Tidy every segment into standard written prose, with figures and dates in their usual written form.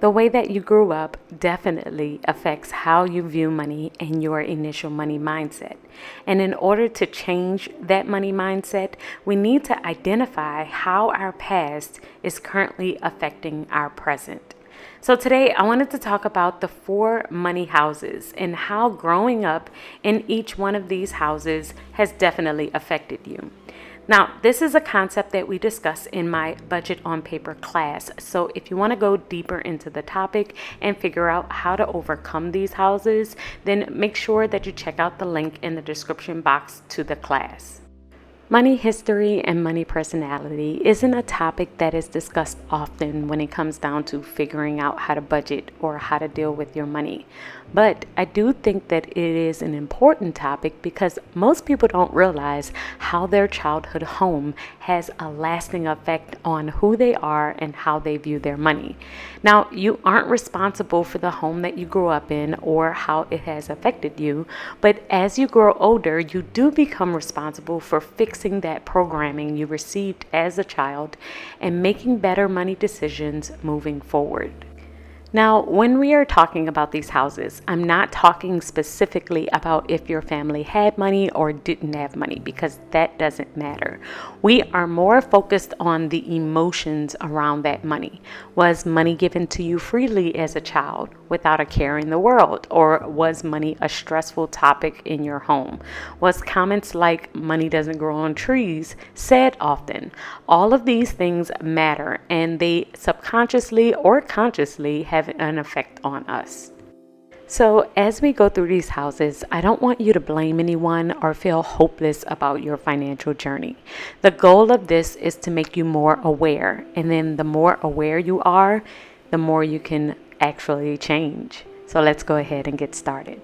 The way that you grew up definitely affects how you view money and your initial money mindset. And in order to change that money mindset, we need to identify how our past is currently affecting our present. So today I wanted to talk about the 4 money houses and how growing up in each one of these houses has definitely affected you. Now, this is a concept that we discuss in my Budget on Paper class. So if you want to go deeper into the topic and figure out how to overcome these houses, then make sure that you check out the link in the description box to the class. Money history and money personality isn't a topic that is discussed often when it comes down to figuring out how to budget or how to deal with your money. But I do think that it is an important topic because most people don't realize how their childhood home has a lasting effect on who they are and how they view their money. Now, you aren't responsible for the home that you grew up in or how it has affected you, but as you grow older, you do become responsible for fixing that programming you received as a child and making better money decisions moving forward. Now, when we are talking about these houses, I'm not talking specifically about if your family had money or didn't have money, because that doesn't matter. We are more focused on the emotions around that money. Was money given to you freely as a child without a care in the world? Or was money a stressful topic in your home? Was comments like money doesn't grow on trees said often? All of these things matter, and they subconsciously or consciously have an effect on us. So as we go through these houses, I don't want you to blame anyone or feel hopeless about your financial journey. The goal of this is to make you more aware, and then the more aware you are, the more you can actually change. So let's go ahead and get started.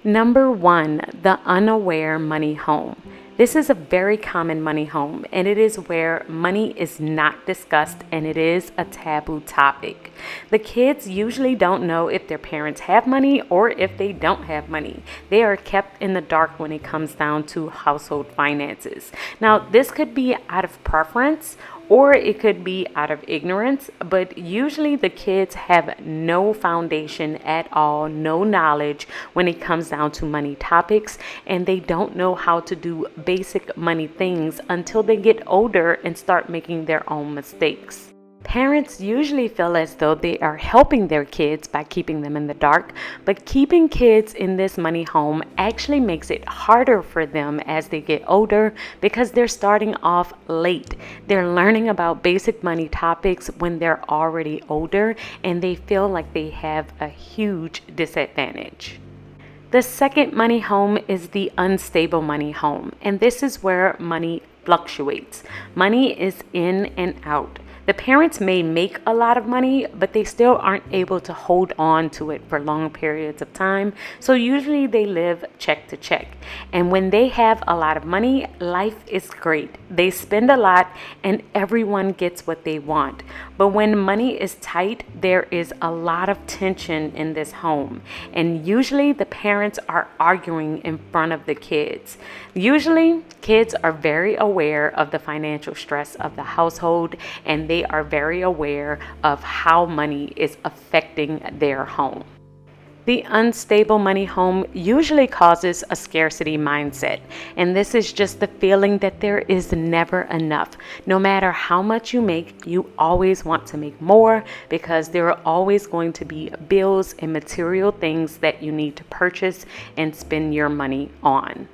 Number 1, the unaware money home. This is a very common money home, and it is where money is not discussed and it is a taboo topic. The kids usually don't know if their parents have money or if they don't have money. They are kept in the dark when it comes down to household finances. Now, this could be out of preference or it could be out of ignorance, but usually the kids have no foundation at all, no knowledge when it comes down to money topics, and they don't know how to do basic money things until they get older and start making their own mistakes. Parents usually feel as though they are helping their kids by keeping them in the dark, but keeping kids in this money home actually makes it harder for them as they get older because they're starting off late. They're learning about basic money topics when they're already older, and they feel like they have a huge disadvantage. The second money home is the unstable money home, and this is where money fluctuates. Money is in and out. The parents may make a lot of money, but they still aren't able to hold on to it for long periods of time. So usually they live check to check. And when they have a lot of money, life is great. They spend a lot and everyone gets what they want. But when money is tight, there is a lot of tension in this home. And usually the parents are arguing in front of the kids. Usually kids are very aware of the financial stress of the household, and they are very aware of how money is affecting their home. The unstable money home usually causes a scarcity mindset, and this is just the feeling that there is never enough. No matter how much you make, you always want to make more because there are always going to be bills and material things that you need to purchase and spend your money on.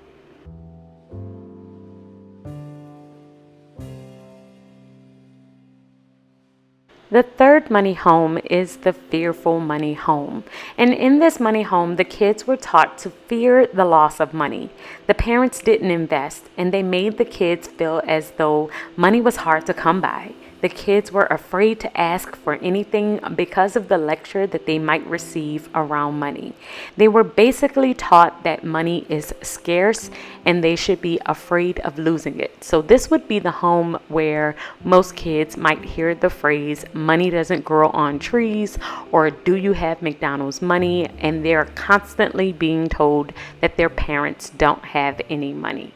The third money home is the fearful money home. And in this money home, the kids were taught to fear the loss of money. The parents didn't invest, and they made the kids feel as though money was hard to come by. The kids were afraid to ask for anything because of the lecture that they might receive around money. They were basically taught that money is scarce and they should be afraid of losing it. So this would be the home where most kids might hear the phrase, money doesn't grow on trees, or do you have McDonald's money? And they're constantly being told that their parents don't have any money.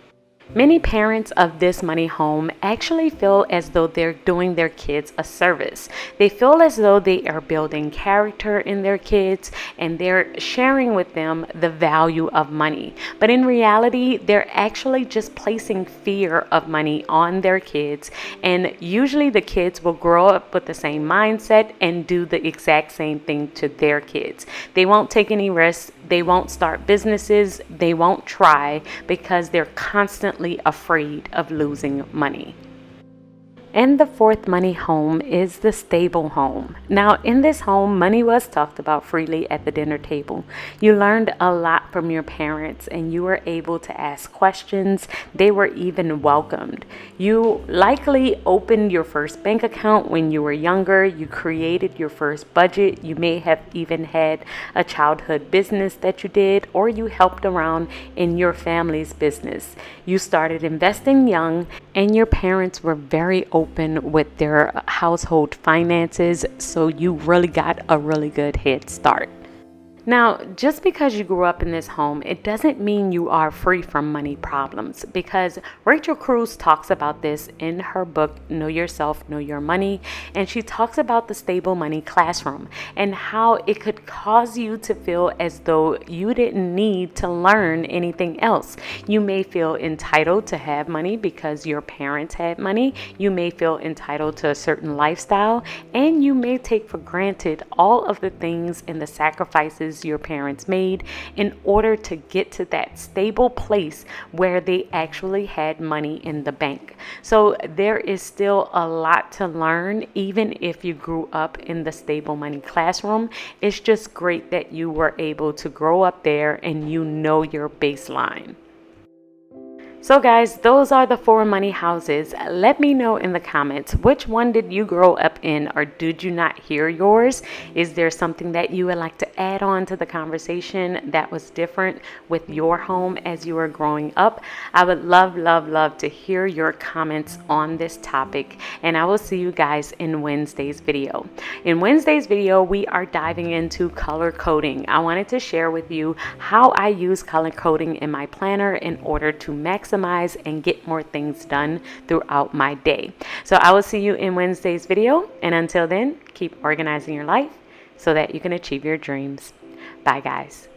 Many parents of this money home actually feel as though they're doing their kids a service. They feel as though they are building character in their kids and they're sharing with them the value of money. But in reality, they're actually just placing fear of money on their kids. And usually the kids will grow up with the same mindset and do the exact same thing to their kids. They won't take any risks. They won't start businesses. They won't try because they're constantly afraid of losing money. And the fourth money home is the stable home. Now, in this home, money was talked about freely at the dinner table. You learned a lot from your parents and you were able to ask questions. They were even welcomed. You likely opened your first bank account when you were younger. You created your first budget. You may have even had a childhood business that you did, or you helped around in your family's business. You started investing young, and your parents were very open with their household finances, so you really got a really good head start. Now, just because you grew up in this home, it doesn't mean you are free from money problems, because Rachel Cruz talks about this in her book, Know Yourself, Know Your Money, and she talks about the stable money classroom and how it could cause you to feel as though you didn't need to learn anything else. You may feel entitled to have money because your parents had money. You may feel entitled to a certain lifestyle, and you may take for granted all of the things and the sacrifices your parents made in order to get to that stable place where they actually had money in the bank. So there is still a lot to learn, even if you grew up in the stable money classroom. It's just great that you were able to grow up there and you know your baseline. So guys, those are the 4 money houses. Let me know in the comments, which one did you grow up in, or did you not hear yours? Is there something that you would like to add on to the conversation that was different with your home as you were growing up? I would love, love, love to hear your comments on this topic, and I will see you guys in Wednesday's video. In Wednesday's video, we are diving into color coding. I wanted to share with you how I use color coding in my planner in order to maximize and get more things done throughout my day. So I will see you in Wednesday's video. And until then, keep organizing your life so that you can achieve your dreams. Bye, guys.